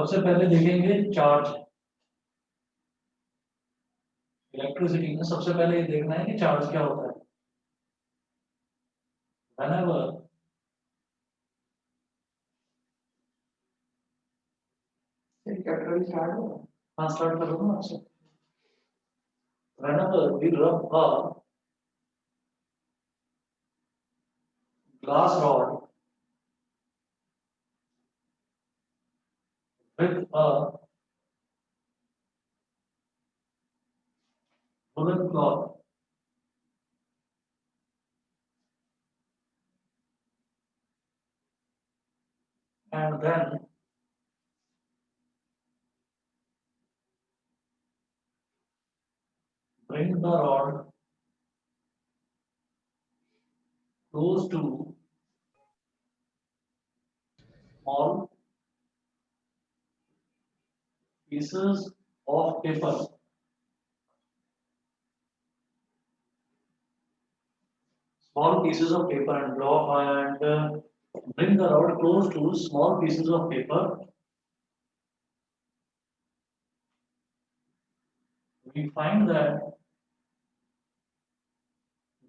सबसे पहले देखेंगे चार्ज। इलेक्ट्रिसिटी में सबसे पहले ये देखना है कि चार्ज क्या होता है। Whenever हाँ स्टार्ट कर दो ना आपसे। Whenever we rub a glass rod with a woolen cloth, and then bring the rod close to small pieces of paper. Small pieces of paper and draw and bring the rod close to small pieces of paper. We find that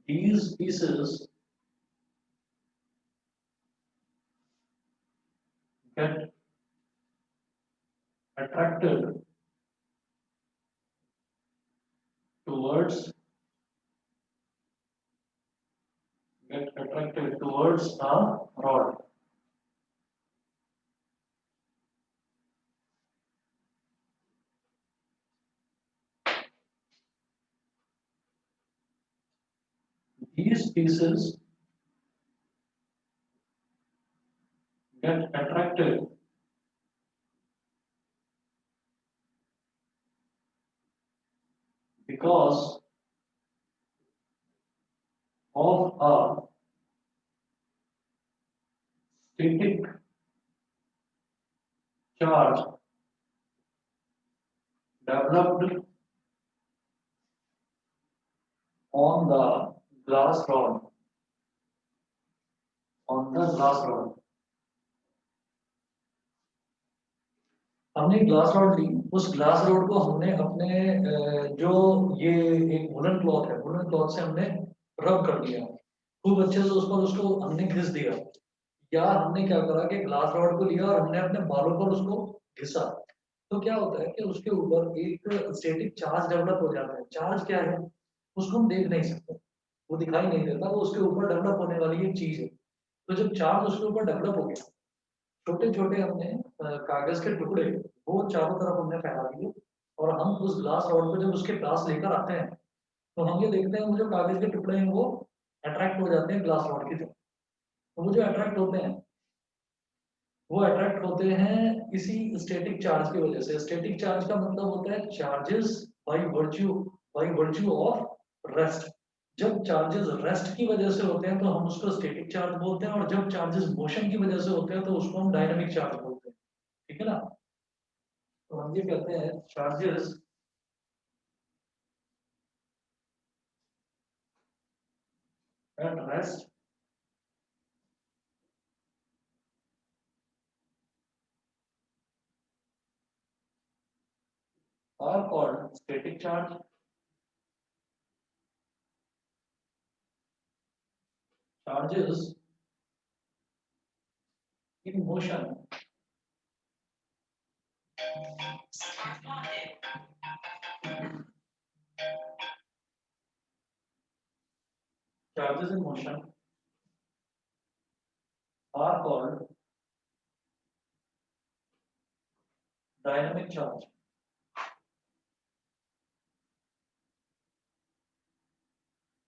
these pieces get attracted towards the rod. These pieces get attracted because of a static charge developed on the glass rod. हमने glass rod ली, उस glass rod को हमने अपने जो ये एक woollen cloth है, woollen cloth से हमने रब कर दिया खूब अच्छे से, उस पर उसको हमने घिस दिया। या हमने क्या करा कि ग्लास रॉड को लिया और हमने अपने बालों पर उसको घिसा। तो क्या होता है कि उसके ऊपर एक स्टैटिक चार्ज डेवलप हो जाता है। चार्ज क्या है उसको हम देख नहीं सकते, वो दिखाई नहीं देता, वो उसके ऊपर डेवलप होने वाली एक चीज है। तो जब चार्ज उसके ऊपर डेवलप हो गया, छोटे छोटे हमने कागज के टुकड़े वो चारों तरफ हमने फैला दिए, और हम उस ग्लास रॉड को जब उसके पास लेकर आते हैं तो हम ये देखते हैं वो जो कागज के टुकड़े हैं वो अट्रैक्ट हो जाते हैं ग्लास रॉड की तरफ। तो वो जो अट्रैक्ट होते हैं वो अट्रैक्ट होते हैं इसी स्टैटिक चार्ज की वजह से। स्टैटिक चार्ज का मतलब होता है charges by virtue of rest. जब चार्जेस रेस्ट की वजह से होते हैं तो हम उसको स्टैटिक चार्ज बोलते हैं, और जब चार्जेस मोशन की वजह से होते हैं तो उसको हम डायनामिक चार्ज बोलते हैं। ठीक है ना। तो हम ये कहते हैं charges at rest are called static charge. Charges in motion charges in motion are called dynamic charge.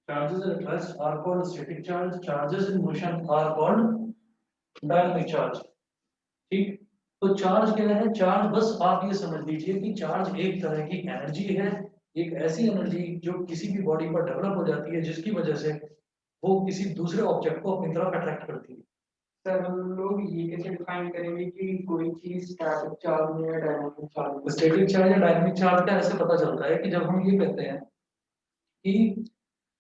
Charges at rest are called static charge. Charges in motion are called dynamic charge. ठीक। तो charge क्या है? Charge बस आप ये समझ लीजिए कि चार्ज एक तरह की एनर्जी है, एक ऐसी एनर्जी जो किसी भी बॉडी पर डेवलप हो जाती है जिसकी वजह से वो किसी दूसरे ऑब्जेक्ट को अपनी तरफ अट्रैक्ट करती है। सर हम लोग ये कैसे डिफाइन करेंगे कि कोई चीज स्टैटिक चार्ज में या डायनामिक चार्ज में? स्टैटिक चार्ज या डायनामिक चार्ज का ऐसे पता चलता है कि जब हम ये कहते हैं कि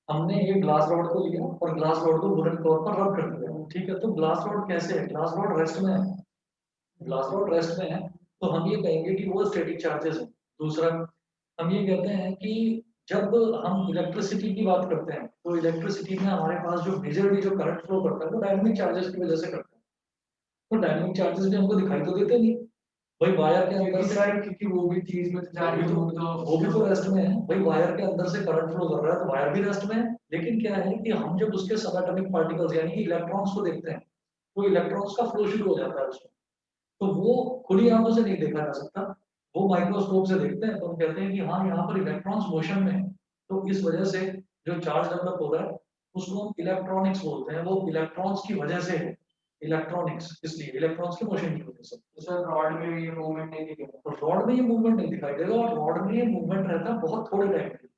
हमने ये ग्लास रॉड को लिया और ग्लास रॉड को वुडन क्लॉथ पर रब कर दिया। ठीक है, तो ग्लास रॉड कैसे है? ग्लास रॉड रेस्ट में है, ग्लास रॉड रेस्ट में है, तो हम ये कहेंगे कि वो स्टैटिक चार्जेस है। दूसरा हम ये कहते हैं कि जब हम इलेक्ट्रिसिटी की बात करते हैं तो इलेक्ट्रिसिटी में हमारे पास जो मेजरली जो करंट फ्लो करता है वो डायनेमिक चार्जेस की वजह से करता है। तो डायनेमिक चार्जेस भी हमको दिखाई तो देते नहीं। भाई वायर के अंदर क्योंकि से सर क्योंकि वो भी चीज में जा रही है वो भी तो रेस्ट में है। भाई वायर के अंदर से करंट फ्लो कर रहा है तो वायर भी रेस्ट में है। लेकिन क्या है कि हम जब उसके सबएटॉमिक पार्टिकल्स यानी कि इलेक्ट्रॉन्स को देखते हैं तो इलेक्ट्रॉन्स का फ्लो शुरू हो जाता है उसमें। तो वो खुली आंखों से नहीं देखा जा सकता। वो माइक्रोस्कोप से देखते हैं तो हम कहते हैं कि हाँ यहाँ पर इलेक्ट्रॉन्स मोशन में है। तो इस वजह से जो चार्ज डेवलप हो रहा है उसको हम इलेक्ट्रॉनिक्स बोलते हैं। वो इलेक्ट्रॉन्स की वजह से है। इलेक्ट्रॉनिक्स इसलिए इलेक्ट्रॉन्स के मोशन की वजह से। तो सर रॉड में ये मूवमेंट नहीं दिखेगा। तो रॉड में ये मूवमेंट नहीं दिखाई देगा और रॉड में ये मूवमेंट रहता है बहुत थोड़े टाइम के लिए।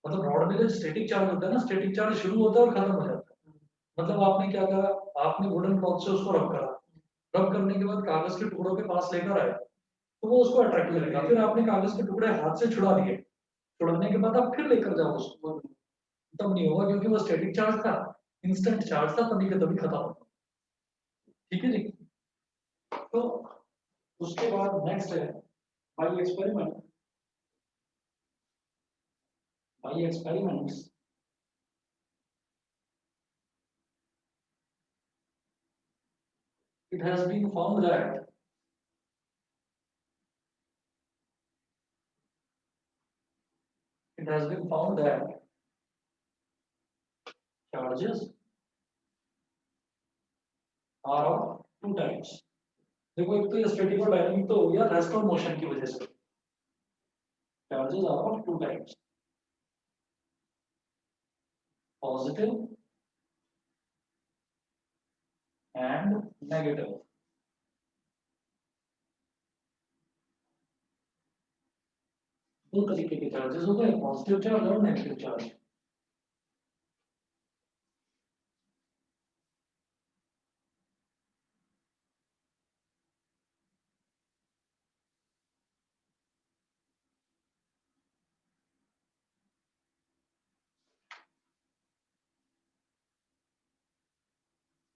मतलब रॉड में जो स्टैटिक चार्ज होता है ना स्टैटिक चार्ज शुरू होता है और खत्म हो जाता है। मतलब आपने क्या करा, आपने वुडन क्लॉथ से उसको रब करा। रब करने के बाद कागज के टुकड़ों के पास लेकर आए तो वो उसको अट्रैक्ट करेगा। फिर आपने कागज के टुकड़े हाथ से छुड़ा दिए। छुड़ाने के बाद आप फिर लेकर जाओ उसको। तब नहीं होगा क्योंकि वो स्टैटिक चार्ज था। इंस्टेंट चार्ज था तभी के तभी खत्म होगा। ठीक है जी। तो उसके बाद नेक्स्ट है by experiment. By experiments it has been found that it has been found that charges are of two types. देखो एक तो ये स्टैटिक और डायनामिक तो हो गया रेस्ट और मोशन की वजह से। Charges are of two types, positive and negative. दो तरीके के चार्जेस होते हैं, पॉजिटिव चार्ज और नेगेटिव चार्ज।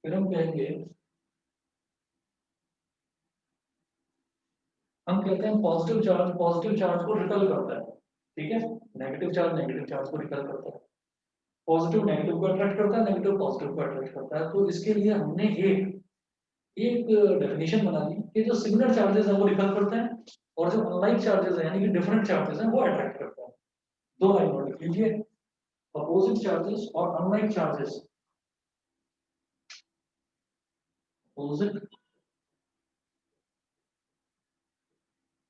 फिर हम कहते हैं पॉजिटिव चार्ज को रिपेल करता है। ठीक है। नेगेटिव चार्ज को रिपेल करता है। पॉजिटिव नेगेटिव को अट्रैक्ट करता है, नेगेटिव पॉजिटिव को अट्रैक्ट करता है। तो इसके लिए हमने एक एक डेफिनेशन बना दी कि जो सिमिलर चार्जेस हैं वो रिपेल करते हैं और जो अनलाइक चार्जेस हैं यानी कि डिफरेंट चार्जेस हैं वो अट्रैक्ट करते हैं। दो लाइन नोट लिख लीजिए, अपोजिट चार्जेस और अनलाइक चार्जेस। अपोजिट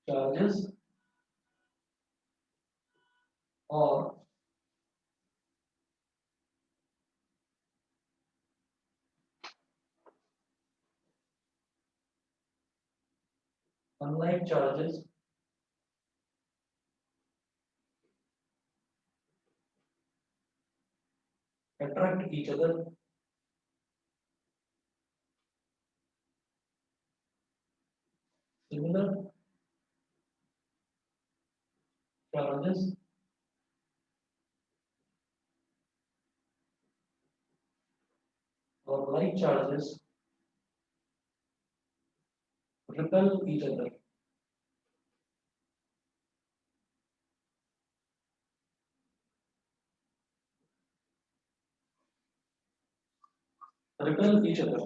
चार्जेस और unlike charges attract each other similar charges or like charges repel each other. Repel each other.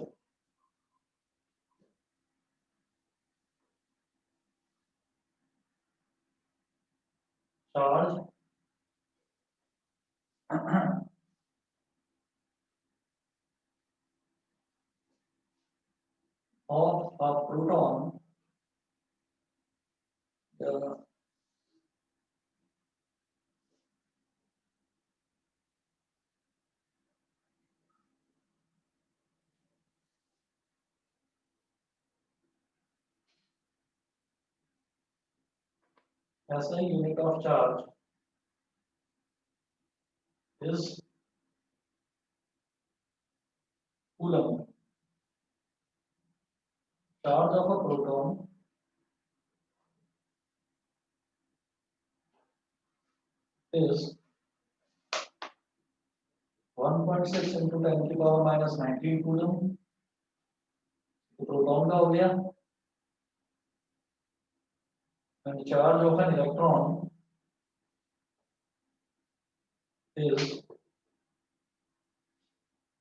Charge of a proton the SI unit of charge is coulomb. Charge of a proton is 1.6 into 10 to the power minus 19 coulomb। तो proton का हो गया and charge of an electron is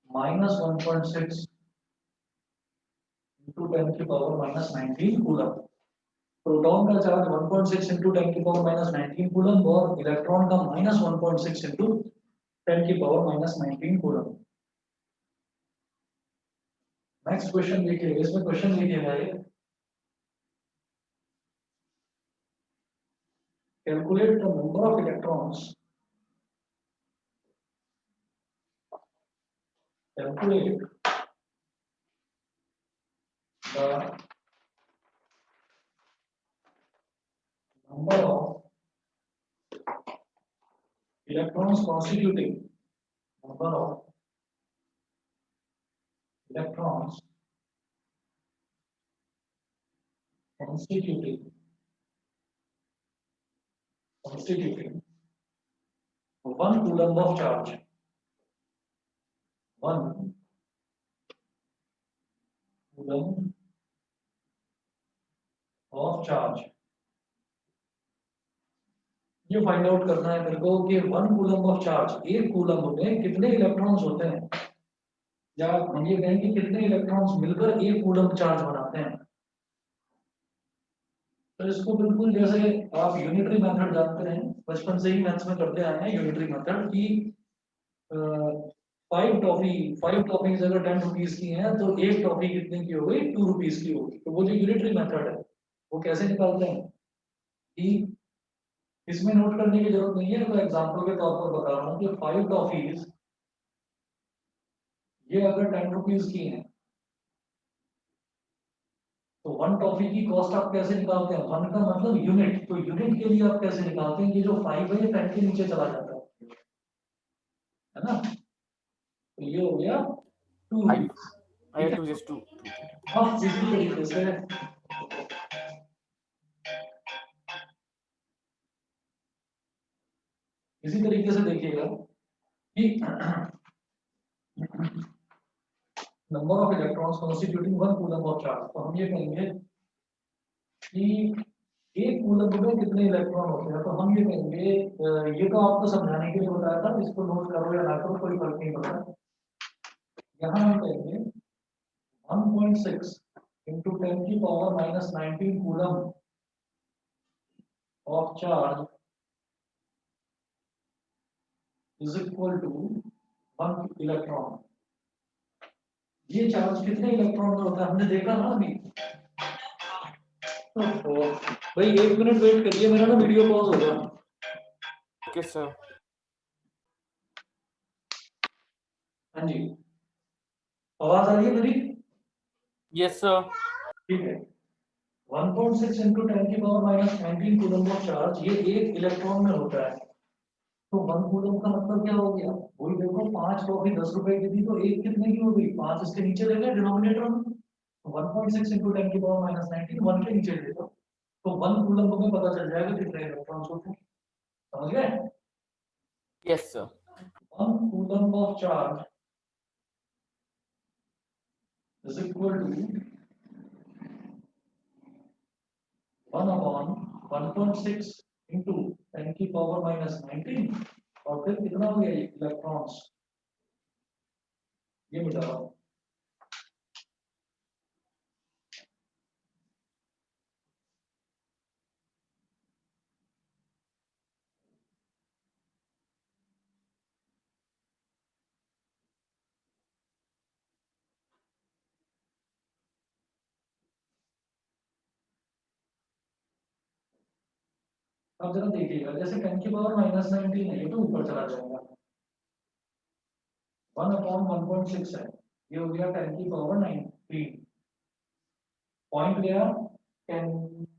minus 1.6 into 10 की power minus 19 coulomb. Proton का charge 1.6 into 10 की power minus 19 coulomb और electron का minus 1.6 into 10 की power minus 19 coulomb. Next question देखिए, इसमें क्वेश्चन लिखिएगा ये, calculate the number of electrons, calculate the number of electrons constituting, number of electrons constituting 1 coulomb of charge, 1 coulomb of charge। ये find out करना है मेरे को कि 1 कूलम ऑफ चार्ज, एक कूलम में कितने इलेक्ट्रॉन्स होते हैं, या हम ये कहें कि कितने इलेक्ट्रॉन्स मिलकर एक कूलम चार्ज बनाते हैं। तो इसको बिल्कुल जैसे आप यूनिटरी मेथड जानते हैं, बचपन से ही मैथ्स में करते आए हैं यूनिटरी मेथड की, 5 टॉफीज अगर 10 रुपीज की हैं तो एक टॉफी कितने की हो गई, 2 रुपीज की होगी। तो वो जो यूनिटरी मेथड है वो कैसे निकालते हैं कि इसमें नोट करने की जरूरत नहीं है, तो एग्जांपल के तौर पर बता रहा हूँ कि 5 टॉफीज ये अगर 10 रुपीज की हैं तो 1 टॉफी की कॉस्ट आप कैसे निकालते हैं, 1 का मतलब यूनिट, तो यूनिट के लिए आप कैसे निकालते हैं कि जो 5 है ये 10 के नीचे चला जाता है ना। तो ये हो गया 2 rupees. I have to just two. अब इसी तरीके से देखिएगा कि number of electrons constituting 1 coulomb of charge, तो हम ये कहेंगे कि एक कूलम में कितने इलेक्ट्रॉन होते हैं। तो हम ये कहेंगे, ये तो आपको समझाने के लिए बताया था, इसको नोट करो या ना करो कोई फर्क नहीं पड़ता। यहाँ हम कहेंगे 1.6 into 10 की power minus 19 coulomb of charge is equal to 1 electron. ये चार्ज कितने इलेक्ट्रॉन में होता है हमने देखा ना अभी। तो भाई 1 मिनट वेट करिए, मेरा ना वीडियो पॉज होगा। Okay, sir. हाँ जी, आवाज आ रही है मेरी? Yes, sir. ठीक है। 1.6 into 10 की power minus 19 coulomb of charge ये एक इलेक्ट्रॉन में होता है। तो 1 कूलम का मतलब क्या हो गया, वही देखो 5 टॉफी 10 रुपए की थी तो एक कितने की हो गई, 5 इसके नीचे ले गए डिनोमिनेटर में, तो 1.6 into 10 की पावर minus 19 1 के नीचे ले दो, तो 1 कूलम में पता चल जाएगा कितने इलेक्ट्रॉन्स होते हैं। समझ गए? Yes, sir. 1 coulomb of charge is equal to 1 upon 1.6 into 10 की पावर minus 19 और फिर कितना हो गया इलेक्ट्रॉन्स, ये मिला। अब जरा देखिएगा, जैसे 10 की पावर minus 19 है ये तो ऊपर चला जाएगा, 1 upon 1.6 है, ये हो गया 10 की पावर 19, पॉइंट गया 10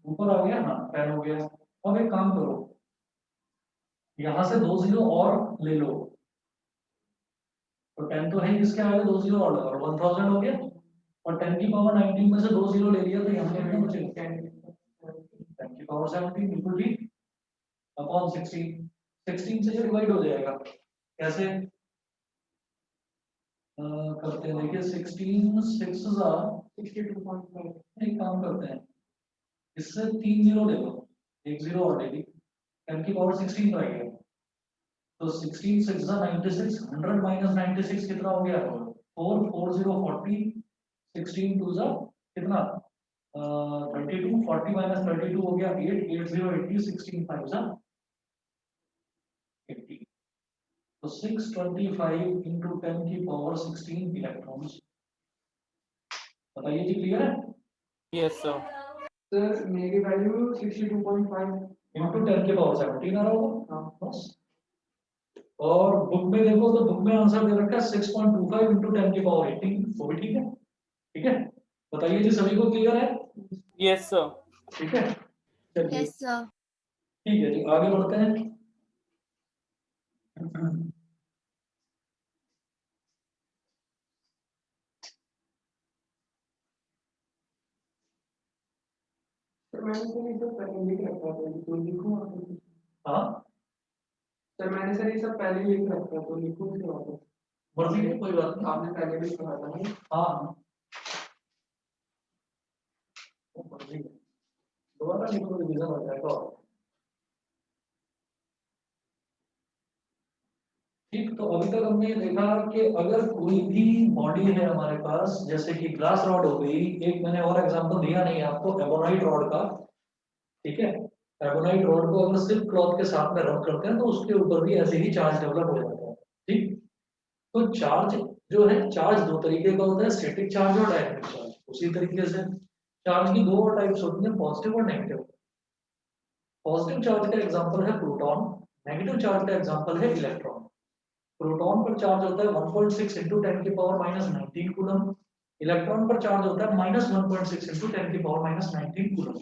ऊपर आ गया, हाँ 10 हो गया। अब एक काम करो, यहां से 2 जीरो और ले लो, तो 10 तो है इसके आगे 2 जीरो और लगा, 1000 हो गया, और 10 की पावर 19 में से 2 जीरो ले लिया तो यहाँ पे कितना बचेगा, 10 की पावर 17 बिल्कुल ठीक, अपॉन 16 से ये डिवाइड हो जाएगा। कैसे करते हैं देखिए, 16 6 62.5, एक काम करते हैं, इससे 3 जीरो ले लो, एक जीरो और डेली 10 की पावर 16 तो आएगा। तो 16 6 96, 100 माइनस 96 कितना हो गया? 4 4 0 40, 16 2 कितना 32, 40 माइनस 32 हो गया 8, 8 0 80, 16 5 80। तो 625 into 10 की पावर 16 इलेक्ट्रॉन्स। बताइए जी, क्लियर है? Yes, sir. सर मेरी वैल्यू 62.5 into 10 की पावर 17 आ रहा होगा। हाँ बस। और बुक में देखो तो बुक में आंसर दे रखा है 6.25 into 10 की पावर 18, वो भी ठीक है। ठीक है, बताइए जी, सभी को क्लियर है? Yes, sir. ठीक है, चलिए Yes, sir. ठीक है जी, आगे बढ़ते हैं। सर मैंने सर ये सब पहले लिख रखा था तो लिखूँ वापस? हाँ, सर मैंने सर ये सब पहले लिख रखा तो लिखूँ फिर वापस? मर्जी है, कोई बात नहीं। आपने पहले भी कहा था ना। हाँ, वो मर्जी है, दोबारा लिखो, रिवीजन हो जाएगा। ठीक, तो अभी तक हमने ये देखा कि अगर कोई भी बॉडी है हमारे पास, जैसे कि ग्लास रॉड हो गई, एक मैंने और एग्जांपल दिया नहीं आपको, एबोनाइट रॉड का। ठीक है, एबोनाइट रॉड को अगर सिल्क क्लॉथ के साथ में रब करते हैं तो उसके ऊपर भी ऐसे ही चार्ज डेवलप हो जाता है। ठीक, तो चार्ज जो है, चार्ज दो तरीके का होता है, स्टैटिक चार्ज और डायनेमिक चार्ज। उसी तरीके से चार्ज की दो और टाइप्स होती हैं, पॉजिटिव और नेगेटिव। पॉजिटिव चार्ज का एग्जांपल है प्रोटॉन, नेगेटिव चार्ज का एग्जांपल है इलेक्ट्रॉन। प्रोटॉन पर चार्ज होता है 1.6 into 10 की पावर माइनस 19 कूलम। इलेक्ट्रॉन पर चार्ज होता है माइनस 1.6 into 10 की पावर माइनस 19 कूलम।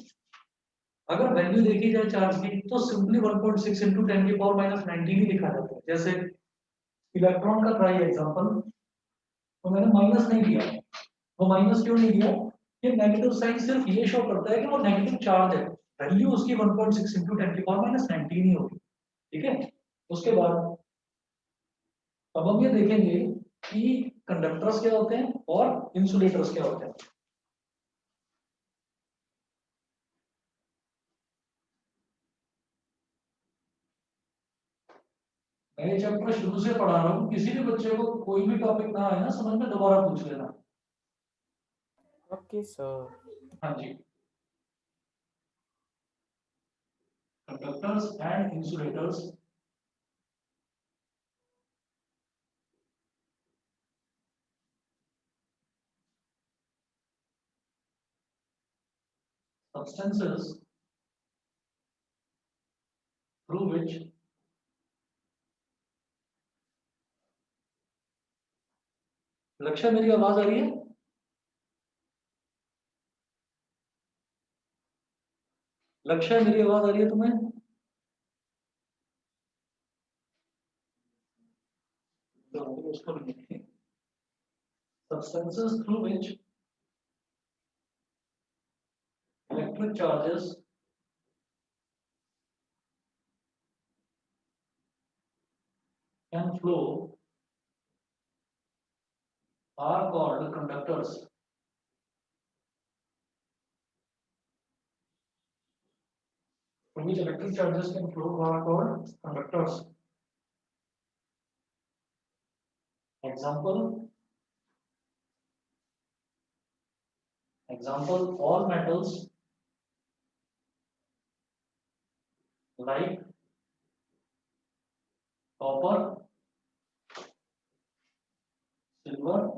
अगर वैल्यू देखी जाए चार्ज की तो सिंपली 1.6 into 10 की पावर माइनस 19 ही लिखा जाता है। जैसे इलेक्ट्रॉन का ट्राई एग्जांपल, तो मैंने माइनस नहीं दिया। वो माइनस क्यों नहीं दिया? ये नेगेटिव साइन सिर्फ ये शो करता है कि वो नेगेटिव चार्ज है, वैल्यू उसकी 1.6 into 10 की पावर माइनस 19 ही होगी। ठीक है, उसके बाद अब हम ये देखेंगे कि कंडक्टर्स क्या होते हैं और इंसुलेटर्स क्या होते हैं। मैं ये चैप्टर शुरू से पढ़ा रहा हूँ, किसी भी बच्चे को कोई भी टॉपिक ना आए ना समझ में, दोबारा पूछ लेना। Okay, sir. हाँ जी, conductors and insulators. substances through which लक्ष्य, मेरी आवाज आ रही है? लक्ष्य, मेरी आवाज आ रही है तुम्हें? तो उसको लिखें, substances through which electric charges can flow are called conductors. Through which electric charges can flow are called conductors. Example, all metals like copper, silver,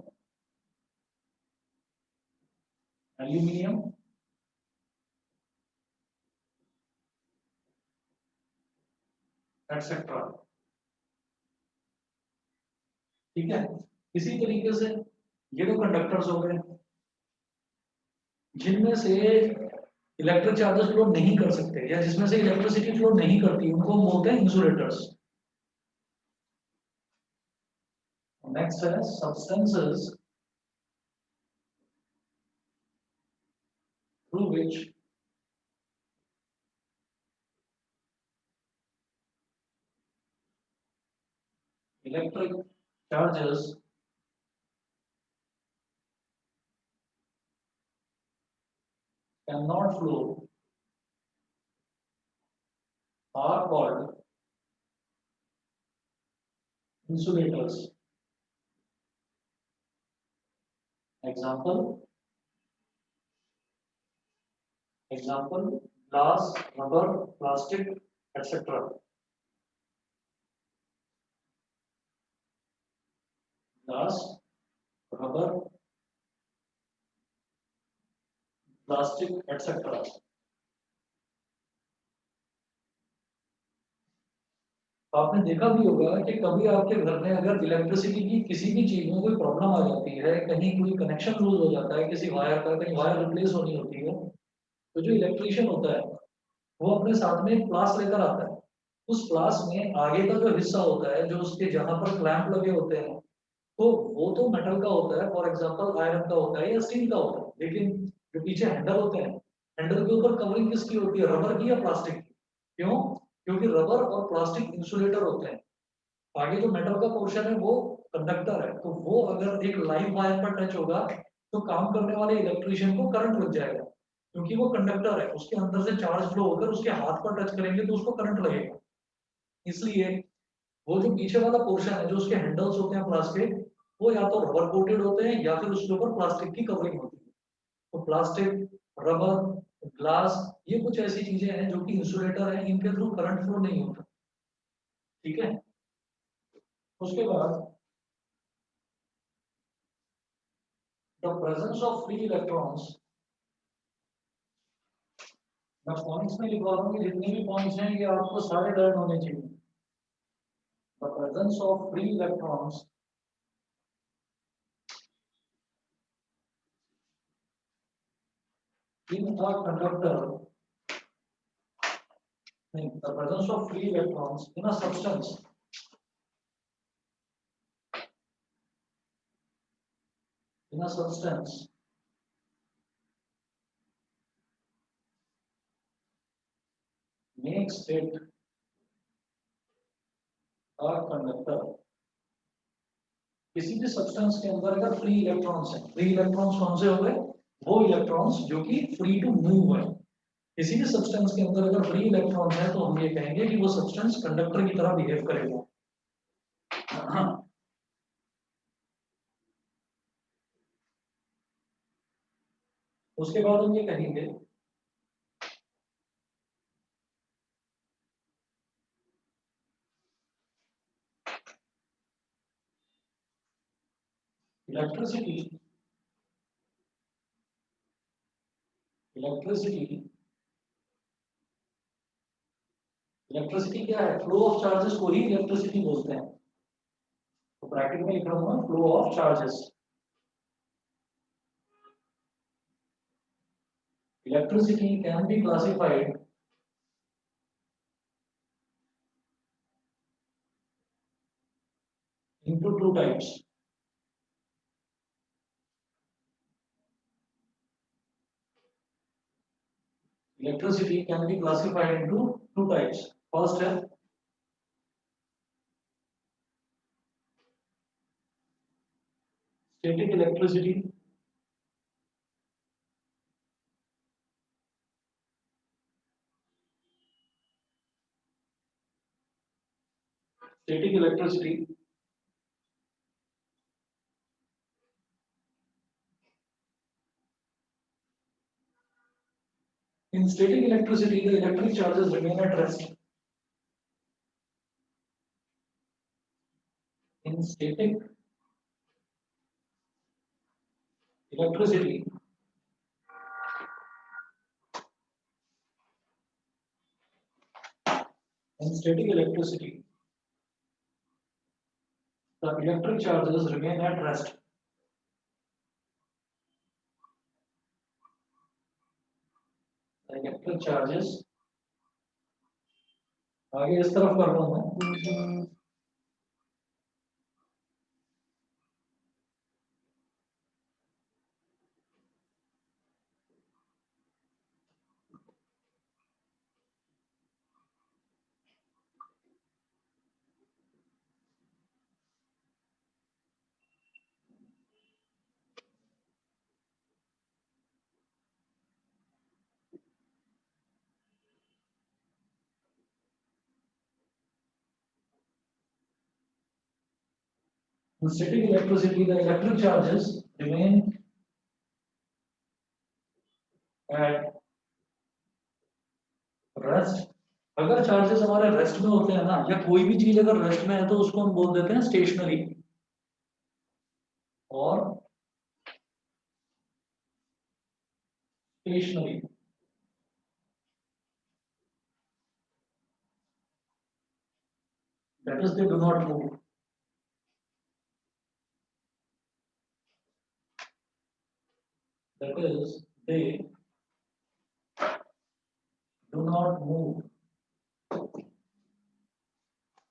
aluminium, etc. ठीक है, इसी तरीके से ये तो कंडक्टर्स हो गए, जिनमें से इलेक्ट्रिक चार्जेस फ्लो नहीं कर सकते या जिसमें से इलेक्ट्रिसिटी फ्लो नहीं करती, उनको हम बोलते हैं इंसुलेटर्स। नेक्स्ट है substances through which electric charges can not flow are called insulators. Example, glass, rubber, plastic, etc. Glass, rubber, plastic, etc. आपने देखा भी होगा कि कभी आपके घर में अगर इलेक्ट्रिसिटी की किसी भी चीज में कोई प्रॉब्लम आ जाती है, कहीं कोई कनेक्शन लूज हो जाता है किसी वायर का, कहीं वायर रिप्लेस होनी होती है, तो जो इलेक्ट्रिशियन होता है वो अपने साथ में एक प्लास लेकर आता है। उस प्लास में आगे का जो हिस्सा होता है, जो उसके जहां पर क्लैंप लगे होते हैं, तो वो तो मेटल का होता है, फॉर एग्जांपल आयरन का होता है या स्टील का होता है, लेकिन जो पीछे हैंडल होते हैं, हैंडल के ऊपर कवरिंग किसकी होती है, रबर की या प्लास्टिक की? क्यों? क्योंकि रबर और प्लास्टिक इंसुलेटर होते हैं। आगे जो मेटल का पोर्शन है वो कंडक्टर है, तो वो अगर एक लाइव वायर पर टच होगा तो काम करने वाले इलेक्ट्रिशियन को करंट लग जाएगा, क्योंकि वो कंडक्टर है, उसके अंदर से चार्ज फ्लो होकर उसके हाथ पर टच करेंगे तो उसको करंट लगेगा। इसलिए वो जो पीछे वाला पोर्शन है, जो उसके हैंडल्स होते हैं प्लास्टिक, वो या तो रबर कोटेड होते हैं या फिर उसके ऊपर प्लास्टिक की कवरिंग होती है। तो प्लास्टिक, रबर, ग्लास, ये कुछ ऐसी चीजें हैं जो कि इंसुलेटर है, इनके थ्रू करंट फ्लो नहीं होता। ठीक है। उसके बाद the presence of free electrons, मैं पॉइंट्स में लिखवा दूंगी, जितने भी पॉइंट्स हैं ये आपको सारे लर्न होने चाहिए। The presence of free electrons in a conductor, the presence of free electrons in a substance makes it a conductor. किसी भी सब्सटेंस के अंदर अगर फ्री इलेक्ट्रॉन्स है, फ्री इलेक्ट्रॉन्स कौन से हो गए? वो इलेक्ट्रॉन्स जो कि फ्री टू मूव है। किसी भी सब्सटेंस के अंदर अगर फ्री इलेक्ट्रॉन है तो हम ये कहेंगे कि वो सब्सटेंस कंडक्टर की तरह बिहेव करेगा। उसके बाद हम ये कहेंगे इलेक्ट्रिसिटी इलेक्ट्रिसिटी इलेक्ट्रिसिटी क्या है? फ्लो ऑफ चार्जेस को ही इलेक्ट्रिसिटी बोलते हैं। तो ब्रैकेट में लिख रहा हूं, flow of charges. Electricity can be classified into two types. Electricity can be classified into two types. First है static electricity. Static electricity in static electricity, the electric charges remain at rest. In static electricity, the electric charges remain at rest. The electric charges आगे इस तरफ कर रहा हूं मैं। In static electricity, the electric charges remain at rest. अगर charges हमारे rest में होते हैं ना, या कोई भी चीज अगर रेस्ट में है तो उसको हम बोल देते हैं स्टेशनरी और stationery. That is, they do not move. That is, they do not move.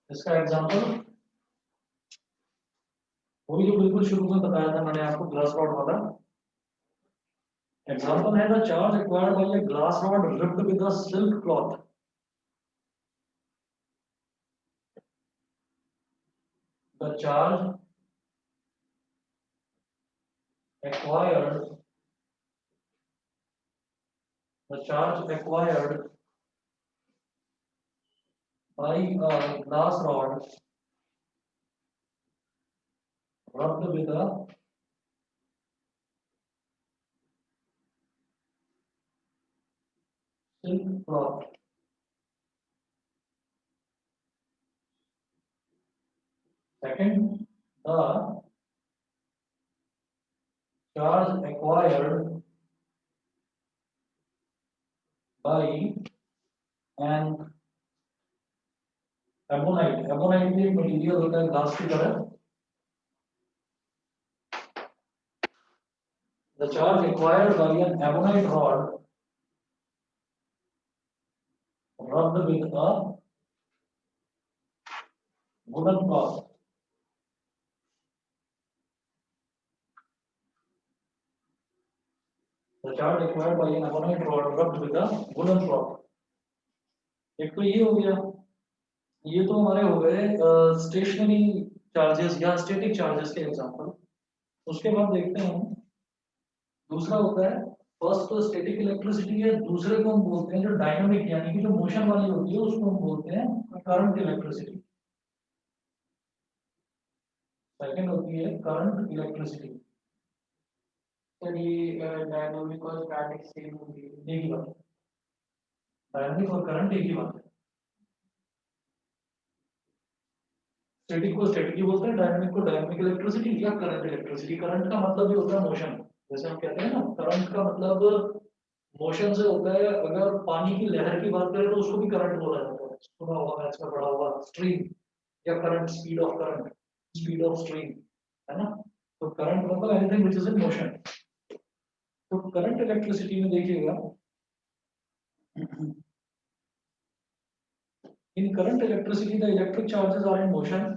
इसका एग्जांपल वही जो बिल्कुल शुरू में बताया था मैंने आपको, ग्लास रॉड वाला एग्जांपल है। The charge required by a glass rod ripped with a silk cloth. The charge acquired by a glass rod rubbed with a silk cloth. Second, the charge acquired by an ebonite। ebonite भी material होता है glass की तरह। The charge acquired by an ebonite rod rubbed with a woolen cloth। The charge acquired by an ebonite rod rubbed with a woolen cloth। एक तो ये हो गया, ये तो हमारे हो गए स्टेशनरी चार्जेस या स्टैटिक चार्जेस के एग्जांपल। उसके बाद देखते हैं हम दूसरा होता है। फर्स्ट तो स्टैटिक इलेक्ट्रिसिटी है, दूसरे को हम बोलते हैं जो डायनामिक यानी कि जो मोशन वाली होती है उसको हम बोलते हैं करंट इलेक्ट्रिसिटी। सेकंड होती है करंट इलेक्ट्रिसिटी। सर ये डायनामिक और स्टैटिक सेम होगी? एक ही बात है, डायनामिक और करंट एक ही बात है। स्टैटिक को स्टैटिक ही बोलते हैं, डायनामिक को डायनामिक इलेक्ट्रिसिटी या करंट इलेक्ट्रिसिटी। करंट का मतलब भी होता है मोशन। जैसे हम कहते हैं ना, करंट का मतलब मोशन से होता है। अगर पानी की लहर की बात करें तो उसको भी करंट बोला जाता है। सुना होगा मैथ्स में पढ़ा होगा, स्ट्रीम या current, speed of current, speed of stream, है ना। तो करंट मतलब anything which is in motion. तो करंट इलेक्ट्रिसिटी में देखिएगा, in current electricity the electric charges are in motion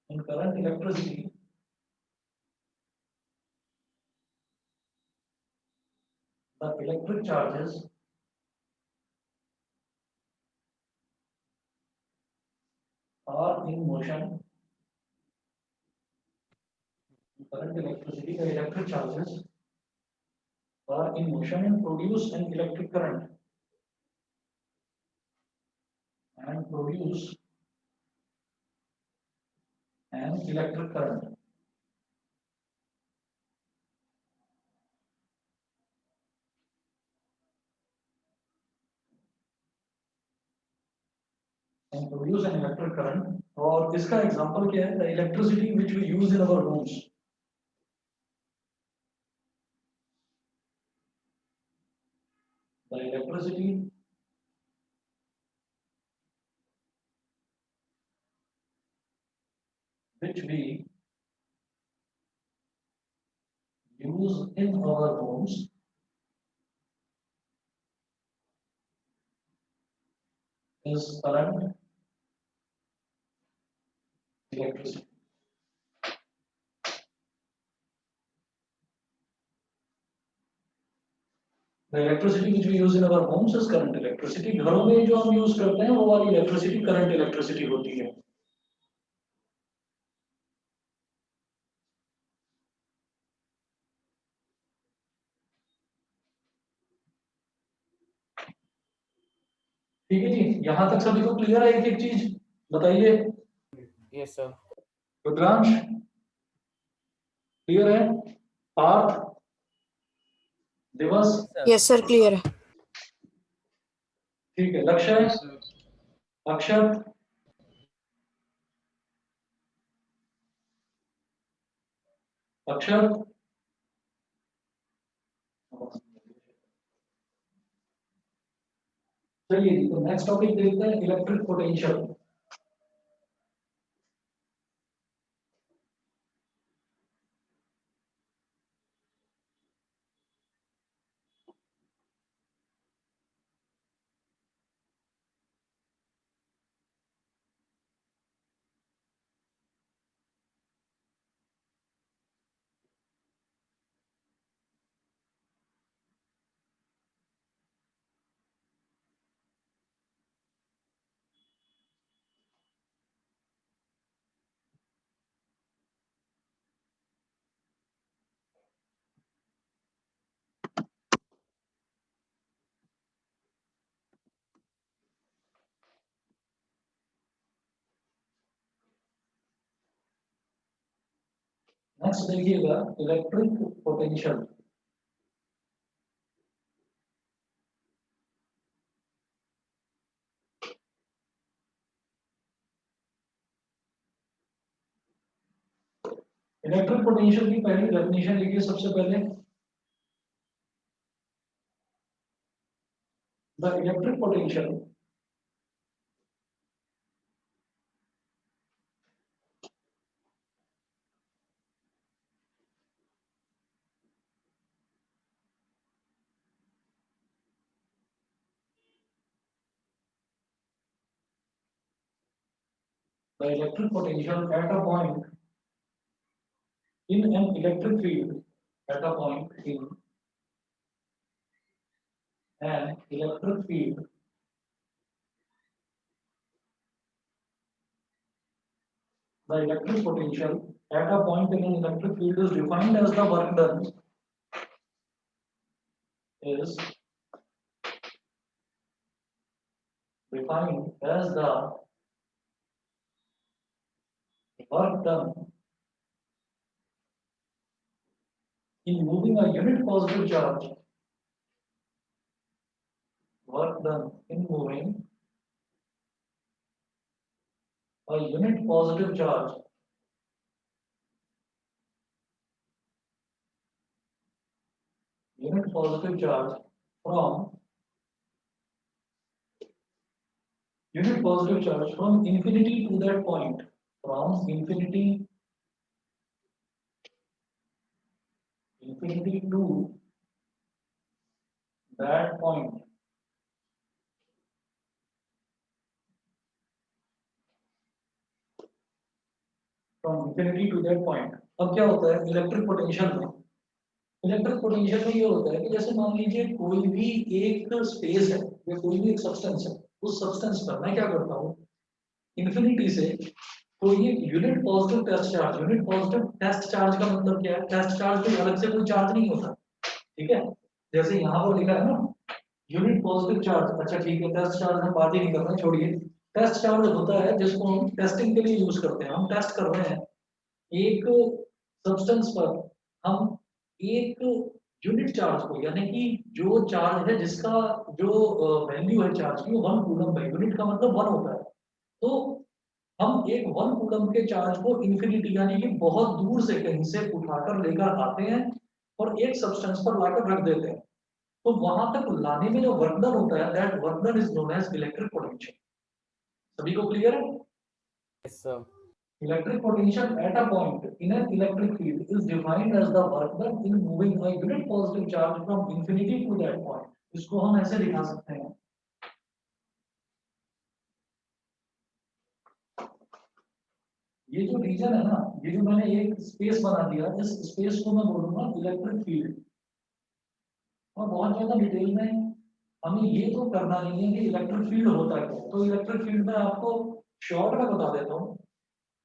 in current electricity the electric charges are in motion। In current electricity the electric charges are in motion and produce an electric current and produce an electric current। And produce an electric current। और इसका example क्या है? The electricity which we use in our homes। The electricity which we use in our homes is current electricity। The electricity which we use in our homes is current electricity। घरों में जो हम use करते हैं वो वाली electricity current electricity होती है। यहाँ तक सभी को क्लियर है? एक एक चीज बताइए। Yes, sir. रुद्रांश क्लियर है? पार्थ, दिवस, यस सर क्लियर है। ठीक है। लक्ष्य, अक्षत, अक्षत, चलिए जी, तो नेक्स्ट टॉपिक देखते हैं, इलेक्ट्रिक पोटेंशियल। नेक्स्ट देखिएगा, इलेक्ट्रिक पोटेंशियल। इलेक्ट्रिक पोटेंशियल की पहली डेफिनेशन लिखिए सबसे पहले। The electric potential at a point in an electric field, at a point in an electric field the electric potential at a point in an electric field is defined as the work done is defined as the work done in moving a unit positive charge, work done in moving a unit positive charge from unit positive charge from infinity to that point, from infinity to that point, from infinity to that point। अब क्या होता है electric potential में? Electric potential में ये होता है कि जैसे मान लीजिए कोई भी एक स्पेस है या कोई भी एक सब्सटेंस है, उस सब्सटेंस पर मैं क्या करता हूँ, इन्फिनिटी से कोई एक unit positive test charge, unit positive test charge का मतलब क्या है, टेस्ट चार्ज कोई अलग से कोई चार्ज नहीं होता, ठीक है। जैसे यहाँ पर लिखा है ना यूनिट पॉजिटिव चार्ज, अच्छा ठीक है, टेस्ट चार्ज हम बात ही नहीं कर रहे, छोड़िए। टेस्ट चार्ज होता है जिसको हम टेस्टिंग के लिए यूज करते हैं, हम टेस्ट कर रहे हैं एक सब्सटेंस पर, हम एक यूनिट चार्ज को, यानी कि जो चार्ज है जिसका जो वैल्यू है चार्ज की वो 1 कूलम है, यूनिट का मतलब 1 होता है, तो हम एक 1 कूलम के चार्ज को इन्फिनिटी यानी कि बहुत दूर से कहीं से उठाकर लेकर आते हैं और एक सब्सटेंस पर लाकर रख देते हैं, तो वहां तक लाने में जो वर्क डन होता है that work done is known as electric potential. सभी को क्लियर है? Yes, sir. Electric potential at a point in an electric field is defined as the work done in moving a unit positive charge from infinity to that point। इसको हम ऐसे लिखा सकते हैं, ये जो रीजन है ना, ये जो मैंने एक स्पेस बना दिया, इस स्पेस को मैं बोलूंगा इलेक्ट्रिक फील्ड। और बहुत ज्यादा डिटेल में हमें ये तो करना नहीं है कि इलेक्ट्रिक फील्ड होता क्या है, तो इलेक्ट्रिक फील्ड में आपको शॉर्ट में बता देता हूँ।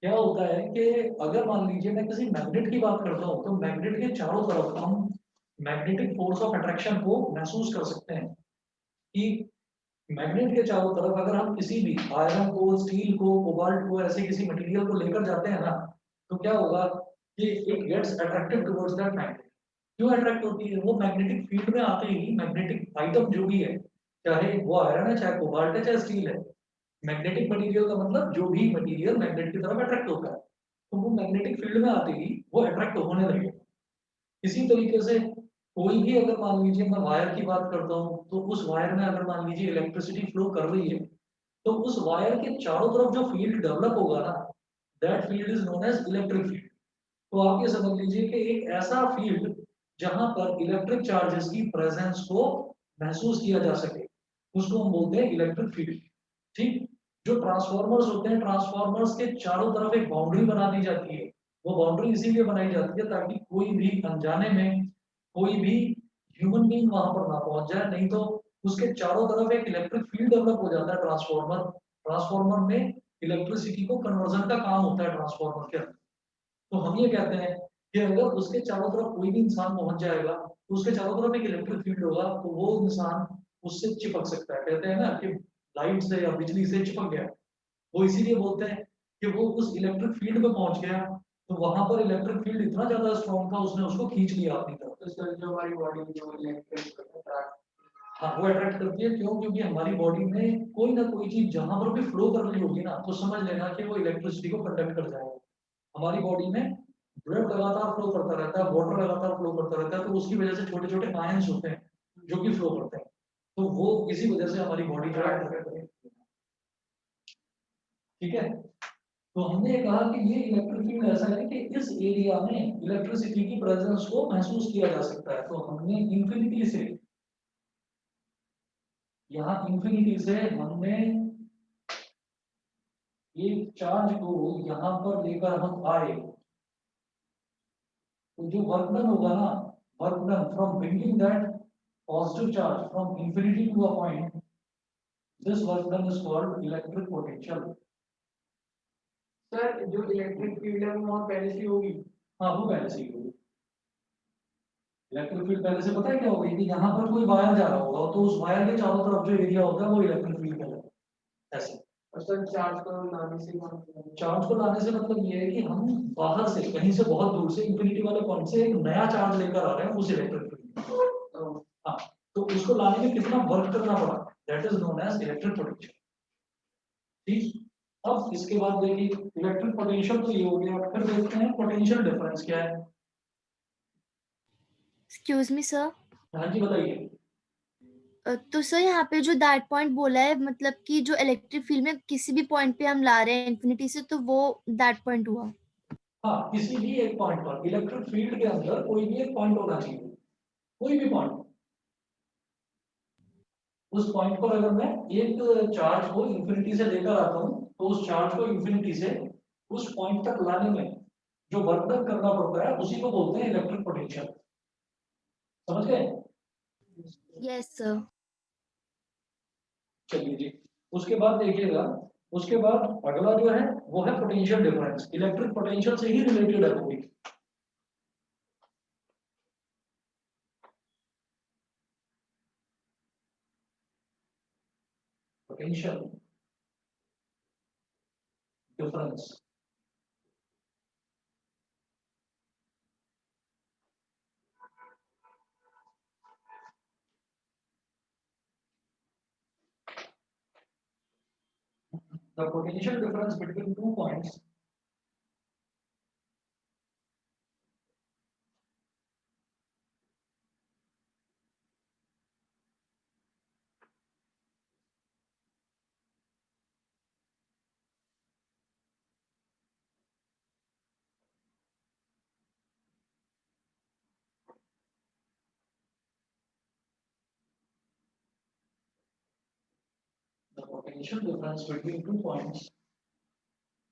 क्या होता है कि अगर मान लीजिए मैं किसी मैग्नेट की बात करता हूँ, तो मैग्नेट के चारों तरफ हम मैग्नेटिक फोर्स ऑफ अट्रैक्शन को महसूस कर सकते हैं कि मैग्नेट के चारों तरफ अगर हम किसी भी आयरन को, स्टील को, कोबाल्ट को, ऐसे किसी मटेरियल को लेकर जाते हैं ना, तो क्या होगा कि it gets attractive towards that magnet. क्यों अट्रैक्ट होती है? वो मैग्नेटिक फील्ड में आते ही मैग्नेटिक आइटम जो भी है, चाहे वो आयरन है, चाहे कोबाल्ट है, चाहे स्टील है, मैग्नेटिक मटेरियल का मतलब जो भी मटेरियल मैग्नेट की तरफ अट्रैक्ट होता है, तो वो मैग्नेटिक फील्ड में आते ही वो अट्रैक्ट होने लगेगा। इसी तरीके से कोई भी, अगर मान लीजिए मैं वायर की बात करता हूँ, तो उस वायर में अगर मान लीजिए इलेक्ट्रिसिटी फ्लो कर रही है, तो उस वायर के चारों तरफ जो फील्ड डेवलप होगा ना, that field is known as electric field. तो आप ये समझ लीजिए कि एक ऐसा फील्ड जहां पर इलेक्ट्रिक चार्जेस की प्रेजेंस को महसूस किया जा सके, उसको हम बोलते हैं इलेक्ट्रिक फील्ड। ठीक। जो ट्रांसफॉर्मर्स होते हैं, ट्रांसफॉर्मर्स के चारों तरफ एक बाउंड्री बना दी जाती है। वो बाउंड्री इसीलिए बनाई जाती है ताकि कोई भी अनजाने में कोई भी ह्यूमन बीइंग वहां पर ना पहुंच जाए, नहीं तो उसके चारों तरफ एक इलेक्ट्रिक फील्ड डेवलप हो जाता है। ट्रांसफॉर्मर में इलेक्ट्रिसिटी को कन्वर्जन का काम होता है ट्रांसफॉर्मर के अंदर। तो हम ये कहते हैं कि अगर उसके चारों तरफ कोई भी इंसान पहुंच जाएगा, तो उसके चारों तरफ एक इलेक्ट्रिक फील्ड होगा, तो वो इंसान उससे चिपक सकता है। कहते हैं ना कि लाइट से या बिजली से चिपक गया। वो इसीलिए बोलते हैं कि वो उस इलेक्ट्रिक फील्ड में पहुंच गया, तो वहां पर इलेक्ट्रिक फील्ड इतना ज्यादा स्ट्रॉन्ग था, उसने उसको खींच लिया अपनी तरफ। तो सर जो हमारी बॉडी जो इलेक्ट्रिक हाँ, वो अट्रैक्ट करती है। क्यों? क्योंकि हमारी बॉडी में कोई ना कोई चीज जहां पर भी फ्लो कर रही होगी ना, तो समझ लेना कि वो इलेक्ट्रिसिटी को कंडक्ट कर जाएगा। हमारी बॉडी में ब्लड लगातार फ्लो करता रहता है, वाटर लगातार फ्लो करता रहता है, तो उसकी वजह से छोटे छोटे आयंस होते हैं जो कि फ्लो करते हैं। तो वो इसी वजह से हमारी बॉडी जो है अट्रैक्ट करती है। ठीक है। तो हमने ये कहा कि ये इलेक्ट्रिक फील्ड ऐसा है कि इस एरिया में इलेक्ट्रिसिटी की प्रेजेंस को महसूस किया जा सकता है। तो हमने इंफिनिटी से, यहाँ इंफिनिटी से हमने एक चार्ज को यहाँ पर लेकर हम आए, तो जो वर्क डन होगा ना, work done from bringing that positive charge from infinity to a point, this work done is called electric potential. Sir जो इलेक्ट्रिक फील्ड है वो वहाँ पहले से होगी। हाँ, वो पहले से ही होगी। इलेक्ट्रिक फील्ड पहले से पता है क्या होगी कि यहाँ पर कोई वायर जा रहा होगा, तो उस वायर के चारों तरफ जो एरिया होता है वो इलेक्ट्रिक फील्ड कहलाता है। ऐसे और सर चार्ज को लाने से कौन सा चार्ज को लाने से मतलब ये है कि हम बाहर से, कहीं से बहुत दूर से, इंफिनिटी वाले पॉइंट से एक नया चार्ज लेकर आ रहे हैं उस इलेक्ट्रिक फील्ड। हाँ, तो उसको लाने में कितना वर्क करना पड़ा, that is known as electric potential. ठीक। अब इसके बाद देखिए, इलेक्ट्रिक पोटेंशियल तो ये हो गया, फिर देखते हैं पोटेंशियल डिफरेंस क्या है। Excuse me sir. हाँ जी, बताइए। तो सर यहाँ पे जो दैट पॉइंट बोला है, मतलब कि जो इलेक्ट्रिक फील्ड में किसी भी पॉइंट पे हम ला रहे हैं इन्फिनिटी से, तो वो दैट पॉइंट हुआ। हाँ, किसी भी एक पॉइंट पर इलेक्ट्रिक फील्ड के अंदर कोई भी एक पॉइंट होना चाहिए, कोई भी पॉइंट। उस पॉइंट पर अगर मैं एक चार्ज को इंफिनिटी से लेकर आता हूँ, तो उस चार्ज को इंफिनिटी से उस पॉइंट तक लाने में जो वर्क डन करना पड़ता है, उसी को बोलते हैं इलेक्ट्रिक पोटेंशियल। समझ गए? Yes sir. चलिए जी। उसके बाद देखिएगा, उसके बाद अगला जो है वो है पोटेंशियल डिफरेंस। इलेक्ट्रिक पोटेंशियल से ही रिलेटेड है वो भी। Potential difference. The potential difference between 2 points the potential difference between 2 points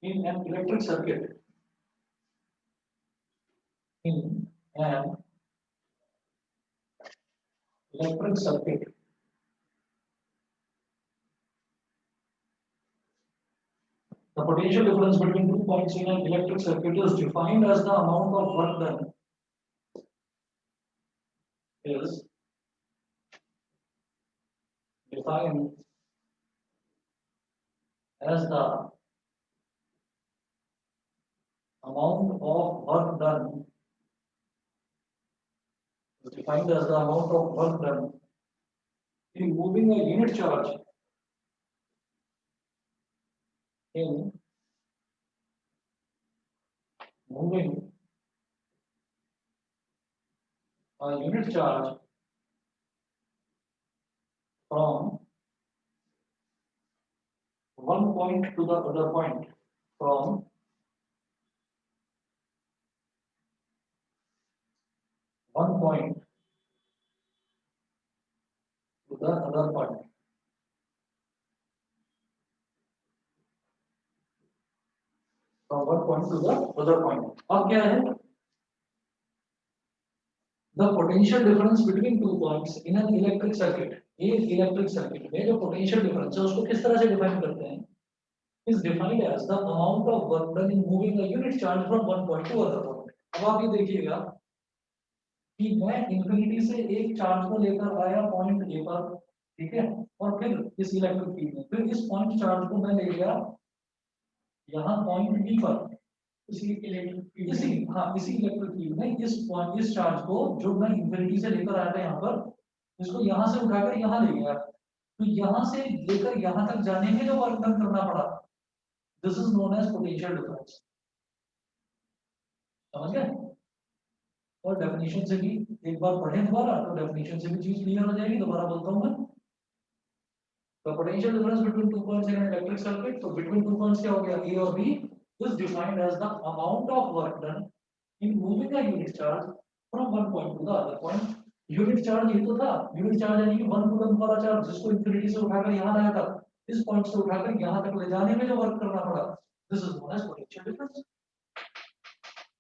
in an electric circuit, in an electric circuit, the potential difference between 2 points in an electric circuit is defined as the amount of work done is defined as the amount of work done is defined as the amount of work done in moving a unit charge in moving a unit charge from one point to the other point, from one point to the other point. From one point to the other point. अब क्या है? The potential difference between two points in an electric circuit. एक electric circuit में जो potential difference है उसको किस तरह से डिफाइन करते हैं? Is defined as the amount of work done in moving a unit charge from one point to other point. अब आप ये देखिएगा कि मैं इंफिनिटी से एक चार्ज को लेकर आया पॉइंट ए पर, ठीक है, और फिर इस इलेक्ट्रिक फील्ड में फिर इस पॉइंट चार्ज को मैं ले गया यहाँ पॉइंट बी पर, इसी इलेक्ट्रिक फील्ड में इस चार्ज को जो मैं इंफिनिटी से लेकर आया था यहाँ पर, इसको यहाँ से उठाकर यहाँ ले गया, तो यहाँ से लेकर यहाँ तक जाने में जो वर्क डन करना पड़ा, this is known as potential difference. समझ गए? और डेफिनेशन से भी एक बार पढ़ें दोबारा तो डेफिनेशन से भी चीज क्लियर हो जाएगी। दोबारा बोलता हूं मैं, the potential difference between two points in an electric circuit, तो between two points क्या हो गया, A और B, is defined as the amount of work done in moving a unit charge from one point to the other point. Unit charge ये तो था, unit charge यानी कि 1 कूलम वाला चार्ज जिसको इंफिनिटी से उठाकर यहाँ लाया था, इस पॉइंट से उठाकर यहाँ तक ले जाने में जो वर्क करना पड़ा, this is known as potential difference.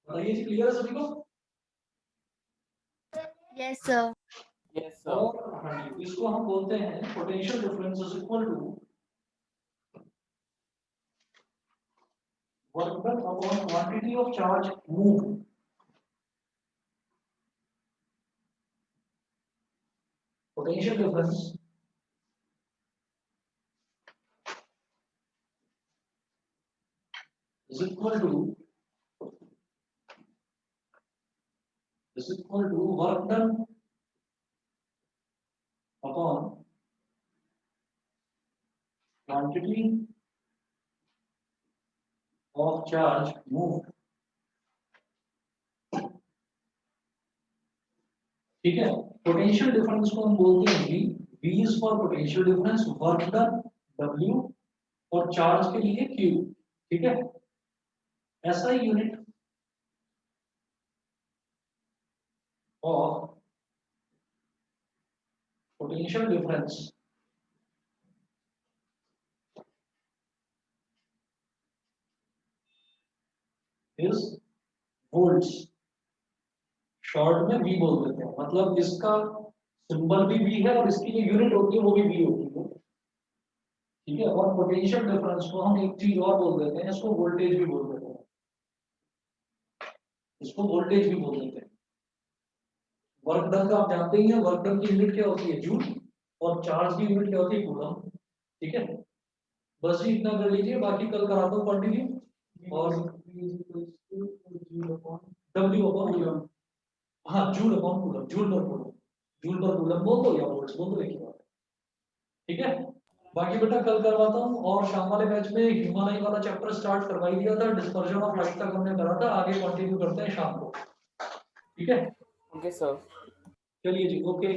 बताइए क्लियर है सभी को? Yes, sir. Yes, sir. और हाँ जी, इसको हम बोलते हैं potential difference is equal to work done upon quantity of charge moved. Potential difference is equal to work done upon quantity of charge moved। ठीक है, पोटेंशियल डिफरेंस को हम बोलते हैं V। V is for potential difference, work done W और charge के लिए Q। ठीक है, ऐसा unit of potential difference is volts। Short में V बोल देते हैं, मतलब इसका सिंबल भी V है और इसकी जो यूनिट होती है वो भी V होती है। ठीक है, और पोटेंशियल डिफरेंस को हम एक चीज और बोल देते हैं, इसको वोल्टेज भी बोल देते हैं, इसको वोल्टेज भी बोल देते हैं। वर्क डन का आप जानते ही हैं, वर्क डन की यूनिट क्या होती है, जूल, और चार्ज की यूनिट क्या होती है, कूलम। ठीक है, बस ही इतना कर लीजिए, बाकी कल कराता हूँ कंटिन्यू। और W अपॉन कूलम, हाँ जूल अपॉन कूलम, जूल पर कूलम, जूल पर कूलम बोल दो या वोल्ट्स बोल दो, एक ही बात है। ठीक है, बाकी बेटा कल करवाता हूँ। और शाम वाले बैच में ह्यूमन आई वाला चैप्टर स्टार्ट करवाई दिया था, डिस्पर्जन ऑफ लाइट तक हमने करा था, आगे कंटिन्यू करते हैं शाम को। ठीक है, Okay, sir. चलिए जी, ओके।